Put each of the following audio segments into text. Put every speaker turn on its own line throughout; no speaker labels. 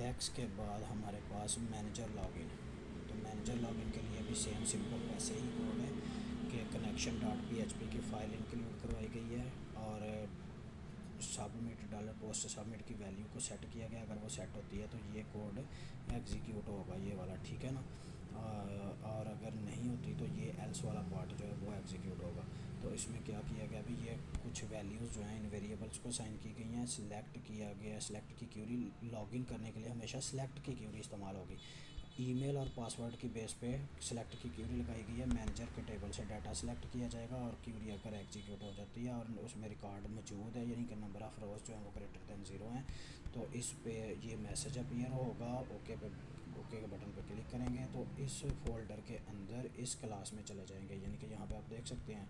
Tax के बाद हमारे पास मैनेजर लॉगिन। तो मैनेजर लॉगिन के लिए भी सेम सिंपल वैसे ही कोड है कि कनेक्शन डॉट PHP की फ़ाइल इंक्लूड करवाई गई है और सबमिट $पोस्ट सबमिट की वैल्यू को सेट किया गया। अगर वो सेट होती है तो ये कोड एग्जीक्यूट होगा, ये वाला, ठीक है ना। और अगर नहीं होती तो ये एल्स वाला पार्ट जो है वो एग्जीक्यूट होगा। तो इसमें क्या किया गया अभी, ये कुछ वैल्यूज़ जो हैं इन वेरिएबल्स को साइन की गई हैं, सिलेक्ट किया गया। सिलेक्ट की क्यूरी लॉगिन करने के लिए हमेशा सिलेक्ट की क्यूरी इस्तेमाल होगी। ईमेल और पासवर्ड की बेस पे सिलेक्ट की क्यूरी लगाई गई है। मैनेजर के टेबल से डाटा सिलेक्ट किया जाएगा और क्यूरी अगर एग्जीक्यूट हो जाती है और उसमें रिकॉर्ड मौजूद है, यानी कि नंबर ऑफ़ रोज़ जो हैं वो ग्रेटर दैन 0 हैं, तो इस पे ये मैसेज अपीयर होगा। ओके के बटन पे क्लिक करेंगे तो इस फोल्डर के अंदर इस क्लास में चले जाएंगे। यानी कि यहाँ पे आप देख सकते हैं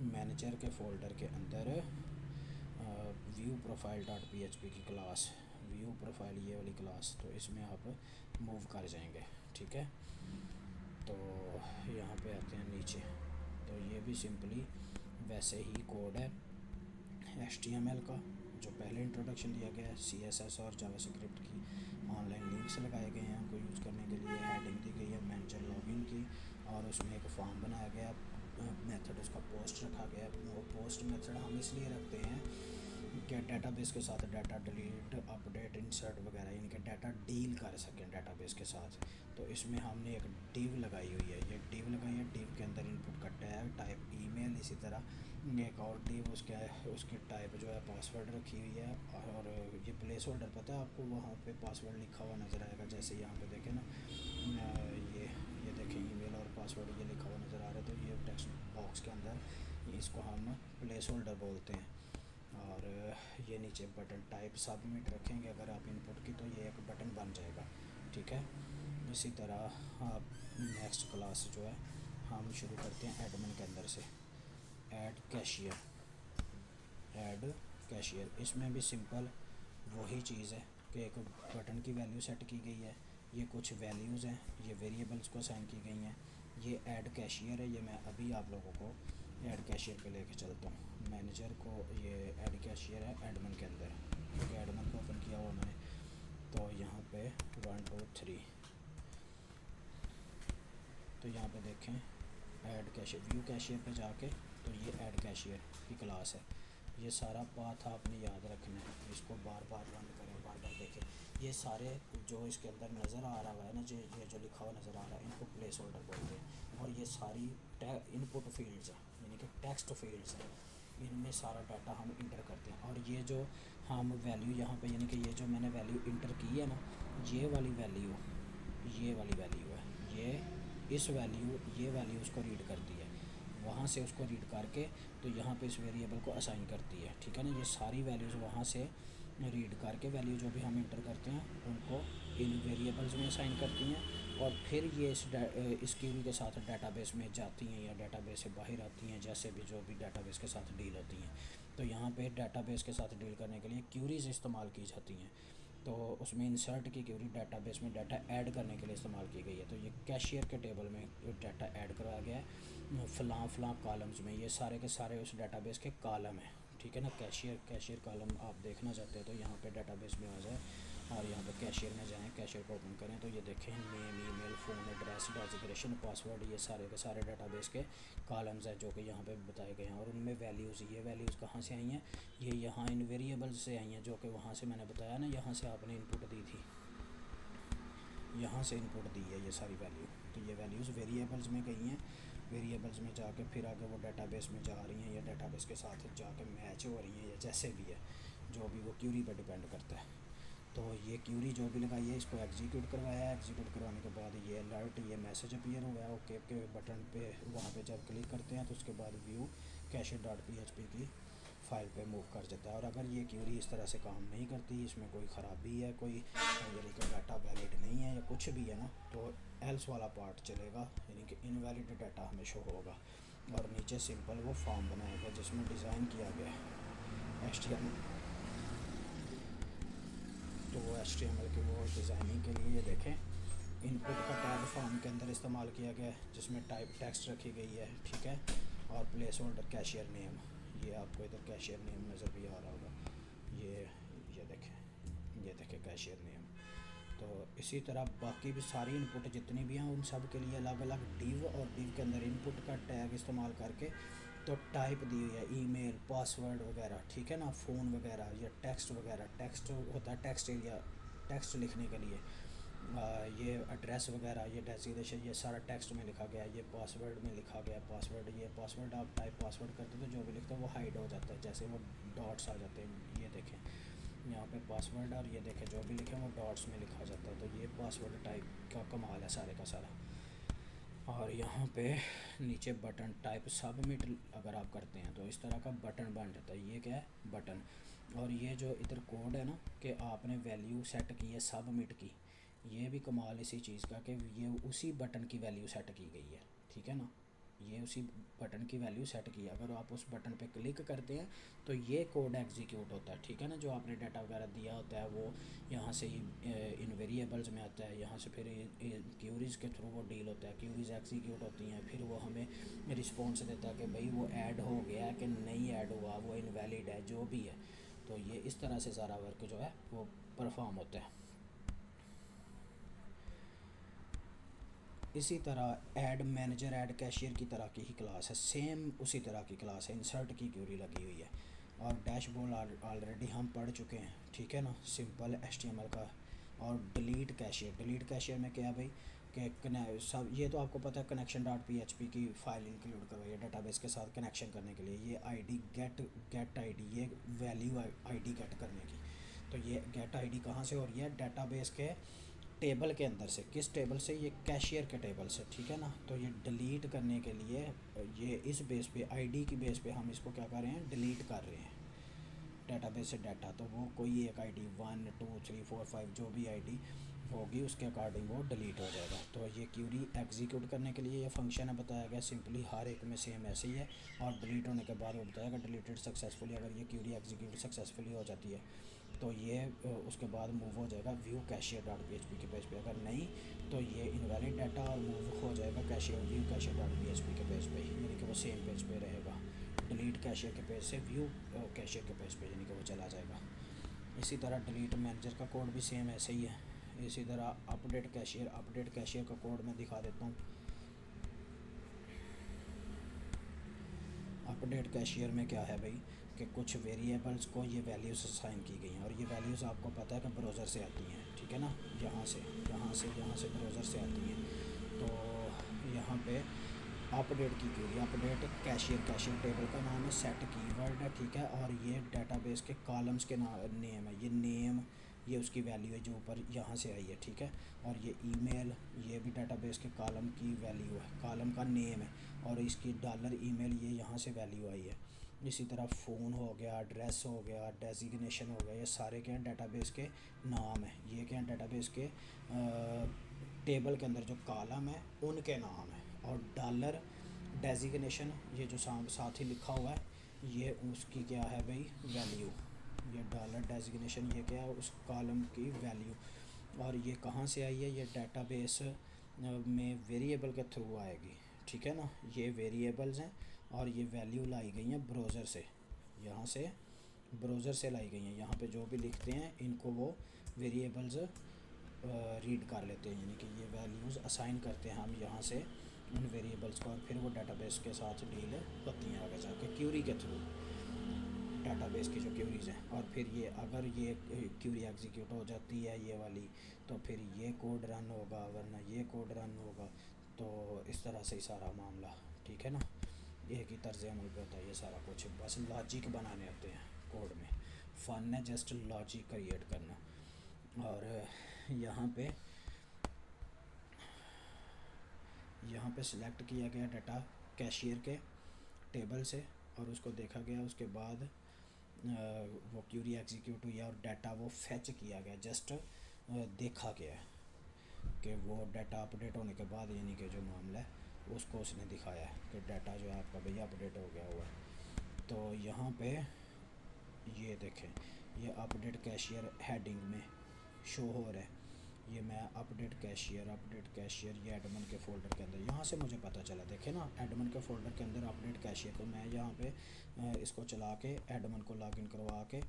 मैनेजर के फोल्डर के अंदर व्यू प्रोफाइल डॉट PHP की क्लास, व्यू प्रोफाइल ये वाली क्लास, तो इसमें आप मूव कर जाएंगे, ठीक है। तो यहाँ पे आते हैं नीचे, तो ये भी सिंपली वैसे ही कोड है HTML का जो पहले इंट्रोडक्शन दिया गया है। CSS और जावास्क्रिप्ट की ऑनलाइन लिंक्स लगाए गए हैं उनको यूज़ करने के लिए। हेडिंग दी गई है मैनेजर लॉगिन की और उसमें एक फॉर्म बनाया गया, मेथड उसका पोस्ट रखा गया। वो पोस्ट मेथड हम इसलिए रखते हैं कि डाटाबेस के साथ डाटा डिलीट, अपडेट, इंसर्ट वगैरह, यानी कि डाटा डील कर सकें डाटाबेस के साथ। तो इसमें हमने एक डिव लगाई हुई है, ये डिव लगाई है। डिव के अंदर इनपुट का टैग टाइप ईमेल, इसी तरह एक और डिव उसकी टाइप जो है पासवर्ड रखी हुई है। और ये प्लेस होल्डर पता है आपको, वहाँ पे पासवर्ड लिखा हुआ नज़र आएगा। जैसे यहाँ पे देखें ना, ये देखें ईमेल और पासवर्ड ये लिखा हुआ नज़र आ रहा है। तो ये टेक्स्ट बॉक्स के अंदर इसको हम प्लेस होल्डर बोलते हैं। और ये नीचे बटन टाइप सबमिट रखेंगे अगर आप इनपुट की, तो ये एक बटन बन जाएगा, ठीक है। इसी तरह आप नेक्स्ट क्लास जो है हम शुरू करते हैं एडमिन के अंदर से। ऐड कैशियर, इसमें भी सिंपल वही चीज़ है कि एक बटन की वैल्यू सेट की गई है। ये कुछ वैल्यूज़ हैं, ये वेरिएबल्स को साइन की गई हैं। ये ऐड कैशियर है, ये मैं अभी आप लोगों को ऐड कैशियर पे लेके चलता हूँ। मैनेजर को ये ऐड कैशियर है एडमिन के अंदर, क्योंकि एडमिन को ओपन किया हुआ मैंने। तो यहाँ पे 1 2 3, तो यहाँ पे देखें ऐड कैशियर, व्यू कैशियर पे जाके तो ये ऐड कैशियर की क्लास है। ये सारा पाथ आपने याद रखना है, इसको बार बार रन करें, बार बार देखें। ये सारे जो इसके अंदर नज़र आ रहा है ना, ये जो लिखा हुआ नज़र आ रहा है, इनको प्लेस होल्डर बोलते हैं। और ये सारी इनपुट फील्ड्स हैं, यानी कि टेक्स्ट फील्ड्स हैं, इनमें सारा डाटा हम इंटर करते हैं। और ये जो हम वैल्यू यहाँ पे, यानी कि ये जो मैंने वैल्यू इंटर की है ना, ये वाली वैल्यू है, ये वैल्यू उसको रीड करती है, वहाँ से उसको रीड करके तो यहाँ पे इस वेरिएबल को असाइन करती है, ठीक है ना। ये सारी वैल्यूज़ वहाँ से रीड करके वैल्यू जो भी हम इंटर करते हैं उनको इन वेरिएबल्स में असाइन करती हैं और फिर ये इस क्यूरी के साथ डाटाबेस में जाती हैं या डाटाबेस से बाहर आती हैं, जैसे भी जो भी डाटाबेस के साथ डील होती हैं। तो यहाँ पे डाटाबेस के साथ डील करने के लिए क्यूरीज इस्तेमाल की जाती हैं। तो उसमें इंसर्ट की क्यूरी डाटाबेस में डाटा ऐड करने के लिए इस्तेमाल की गई है। तो ये कैशियर के टेबल में डाटा ऐड करवाया गया है फ़लाँ कॉलम्स में, ये सारे के सारे उस डाटाबेस के कॉलम हैं, ठीक है ना। कैशियर कॉलम आप देखना चाहते हैं तो यहाँ पे डाटाबेस में आ जाए और यहाँ पे कैशियर में जाएं, कैशियर को ओपन करें तो ये देखें name, email, phone address, designation, password, ये सारे के सारे डाटाबेस के कॉलम्स हैं जो कि यहाँ पे बताए गए हैं। और उनमें वैल्यूज़, ये वैल्यूज़ कहाँ से आई हैं, ये यहाँ इन वेरिएबल्स से आई हैं, जो कि वहाँ से मैंने बताया ना, यहाँ से आपने इनपुट दी थी, यहाँ से इनपुट दी है ये सारी वैल्यू। तो ये वैल्यूज़ वेरिएबल्स में गई हैं, वेरिएबल्स में जाके फिर आगे वो डाटाबेस में जा रही हैं या डाटाबेस के साथ जाके मैच हो रही हैं, या जैसे भी है, जो भी वो क्यूरी पर डिपेंड करता है। तो ये क्यूरी जो भी लगाई है इसको एग्जीक्यूट करवाया है। एग्जीक्यूट करवाने के बाद ये अलर्ट, ये मैसेज अपीयर हुआ है ओके के बटन पे, वहाँ पे जब क्लिक करते हैं तो उसके बाद व्यू कैशियर डॉट PHP की फ़ाइल पे मूव कर जाता है। और अगर ये क्यूरी इस तरह से काम नहीं करती, इसमें कोई ख़राबी है, कोई यानी कि डाटा वैलिड नहीं है या कुछ भी है ना, तो एल्स वाला पार्ट चलेगा, यानी कि इनवैलिड डाटा हमें शो होगा। और नीचे सिंपल वो फॉर्म बनाया गया जिसमें डिज़ाइन किया गया है HTML। तो वो HTML की वो डिज़ाइनिंग के लिए ये देखें इनपुट का टैग फॉर्म के अंदर इस्तेमाल किया गया है जिसमें टाइप टेक्स्ट रखी गई है, ठीक है। और प्लेस होल्डर कैशियर नेम, ये आपको इधर कैशियर नेम नज़र भी आ रहा होगा, ये देखें कैशियर नेम। तो इसी तरह बाकी भी सारी इनपुट जितनी भी हैं उन सब के लिए अलग अलग डिव, और डिव के अंदर इनपुट का टैग इस्तेमाल करके तो टाइप दी हुई है ईमेल, पासवर्ड वगैरह, ठीक है ना, फ़ोन वगैरह या टेक्स्ट वगैरह। टेक्स्ट होता है टेक्स्ट एरिया, टेक्स्ट लिखने के लिए। ये एड्रेस वगैरह, ये डेजिग्नेशन, ये सारा टेक्स्ट में लिखा गया। ये पासवर्ड में लिखा गया पासवर्ड। ये पासवर्ड आप टाइप पासवर्ड करते तो जो भी लिखते हैं वो हाइड हो जाता है, जैसे वो डॉट्स आ जाते हैं। ये देखें यहाँ पे पासवर्ड, और ये देखें जो भी लिखें वो डॉट्स में लिखा जाता है। तो ये पासवर्ड टाइप का कमाल है सारे का सारा। और यहाँ पे नीचे बटन टाइप सबमिट अगर आप करते हैं तो इस तरह का बटन बन जाता है। ये क्या है, बटन। और ये जो इधर कोड है ना कि आपने वैल्यू सेट की है सबमिट की, ये भी कमाल इसी चीज़ का कि ये उसी बटन की वैल्यू सेट की गई है, ठीक है ना। ये उसी बटन की वैल्यू सेट की है। अगर आप उस बटन पे क्लिक करते हैं तो ये कोड एग्जीक्यूट होता है, ठीक है ना। जो आपने डाटा वगैरह दिया होता है वो यहाँ से ही इन वेरिएबल्स में आता है। यहाँ से फिर क्यूरीज़ के थ्रू वो डील होता है, क्यूरीज़ एग्जीक्यूट होती हैं, फिर वो हमें रिस्पॉन्स देता है कि भाई वो ऐड हो गया कि नहीं ऐड हुआ, वो इनवैलिड है, जो भी है। तो ये इस तरह से सारा वर्क जो है वो परफॉर्म होता है। इसी तरह ऐड मैनेजर, ऐड कैशियर की तरह की ही क्लास है, सेम उसी तरह की क्लास है। इंसर्ट की क्यूरी लगी हुई है। और डैशबोर्ड ऑलरेडी हम पढ़ चुके हैं, ठीक है ना, सिंपल HTML का। और डिलीट कैशियर, डिलीट कैशियर में क्या भाई कि सब ये तो आपको पता है, कनेक्शन डॉट PHP की फ़ाइल इंक्लूड करवाई है डेटाबेस के साथ कनेक्शन करने के लिए। ये आईडी गेट आईडी, ये वैल्यू आईडी गेट करने की। तो ये गेट आईडी कहाँ से हो रही है, डेटाबेस के टेबल के अंदर से। किस टेबल से, ये कैशियर के टेबल से, ठीक है ना। तो ये डिलीट करने के लिए ये इस बेस पे, आईडी की बेस पे हम इसको क्या कर रहे हैं, डिलीट कर रहे हैं डेटाबेस से डाटा। तो वो कोई एक आईडी 1 2 3 4 5 जो भी आईडी होगी उसके अकॉर्डिंग वो डिलीट हो जाएगा। तो ये क्यूरी एग्जीक्यूट करने के लिए ये फंक्शन है बताया गया, सिंपली हर एक में सेम ऐसे ही है। और डिलीट होने के बाद वो बताएगा डिलीटेड सक्सेसफुली। अगर ये क्यूरी एग्जीक्यूट सक्सेसफुली हो जाती है तो ये उसके बाद मूव हो जाएगा व्यू कैशियर डॉट PHP के पेज पे। अगर नहीं तो ये इनवैलिड डाटा और मूव हो जाएगा cashier view cashier dot PHP के पेज पे, यानी कि वो सेम पेज पे रहेगा। डिलीट कैशियर के पेज से व्यू कैशियर के पेज पे, यानी कि वो चला जाएगा। इसी तरह डिलीट मैनेजर का कोड भी सेम ऐसे ही है। इसी तरह अपडेट कैशियर का कोड मैं दिखा देता हूँ। अपडेट कैशियर में क्या है भाई कि कुछ वेरिएबल्स को ये वैल्यूज़ असाइन की गई हैं, और ये वैल्यूज़ आपको पता है कि ब्राउज़र से आती हैं, ठीक है ना। यहाँ से ब्राउज़र से आती हैं। तो यहाँ पे अपडेट की क्वेरी, अपडेट कैशियर टेबल का नाम है, सेट कीवर्ड है, ठीक है। और ये डाटाबेस के कॉलम्स के नेम है। ये नेम, ये उसकी वैल्यू है जो ऊपर यहाँ से आई है, ठीक है। और ये ईमेल, ये भी डाटाबेस के कॉलम की वैल्यू है, कॉलम का नेम है। और इसकी डॉलर ईमेल, ये यहाँ से वैल्यू आई है। इसी तरह फ़ोन हो गया, एड्रेस हो गया, डेजिग्नेशन हो गया, ये सारे क्या हैं, डाटाबेस के नाम है। ये क्या हैं, डाटाबेस के टेबल के अंदर जो कॉलम है उनके नाम है। और डॉलर डेजिग्नेशन, ये जो साथ ही लिखा हुआ है, ये उसकी क्या है भाई, वैल्यू। ये डॉलर डेजिग्नेशन, ये क्या है, उस कॉलम की वैल्यू। और ये कहाँ से आई है, ये डाटाबेस में वेरिएबल के थ्रू आएगी, ठीक है ना। ये वेरिएबल्स हैं और ये वैल्यू लाई गई हैं ब्राउज़र से, यहाँ से ब्राउज़र से लाई गई हैं। यहाँ पे जो भी लिखते हैं इनको वो वेरिएबल्स रीड कर लेते हैं, यानी कि ये वैल्यूज़ असाइन करते हैं हम यहाँ से उन वेरिएबल्स को, और फिर वो डाटाबेस के साथ डील होती हैं आगे जाके क्यूरी के थ्रू, डाटाबेस की जो क्यूरीज़ हैं। और फिर ये अगर ये क्यूरी एग्जीक्यूट हो जाती है ये वाली, तो फिर ये कोड रन होगा, वरना ये कोड रन होगा। तो इस तरह से ही सारा मामला, ठीक है ना। एक ही तर्ज अमल पे होता है ये सारा कुछ, बस लॉजिक बनाने होते हैं कोड में। फ़न है जस्ट लॉजिक क्रिएट करना। और यहाँ पे सिलेक्ट किया गया डाटा कैशियर के टेबल से, और उसको देखा गया। उसके बाद वो क्यूरी एग्जीक्यूट हुई और डाटा वो फैच किया गया, जस्ट देखा गया कि वो डाटा अपडेट होने के बाद, यानी कि जो मामला है उसको उसने दिखाया कि डाटा जो है आपका भैया अपडेट हो गया हुआ है। तो यहाँ पे ये देखें, ये अपडेट कैशियर हेडिंग में शो हो रहा है। ये मैं अपडेट कैशियर ये एडमिन के फ़ोल्डर के अंदर, यहाँ से मुझे पता चला, देखे ना, एडमिन के फ़ोल्डर के अंदर अपडेट कैशियर। तो मैं यहाँ पे इसको चला के एडमिन को लॉगिन करवा के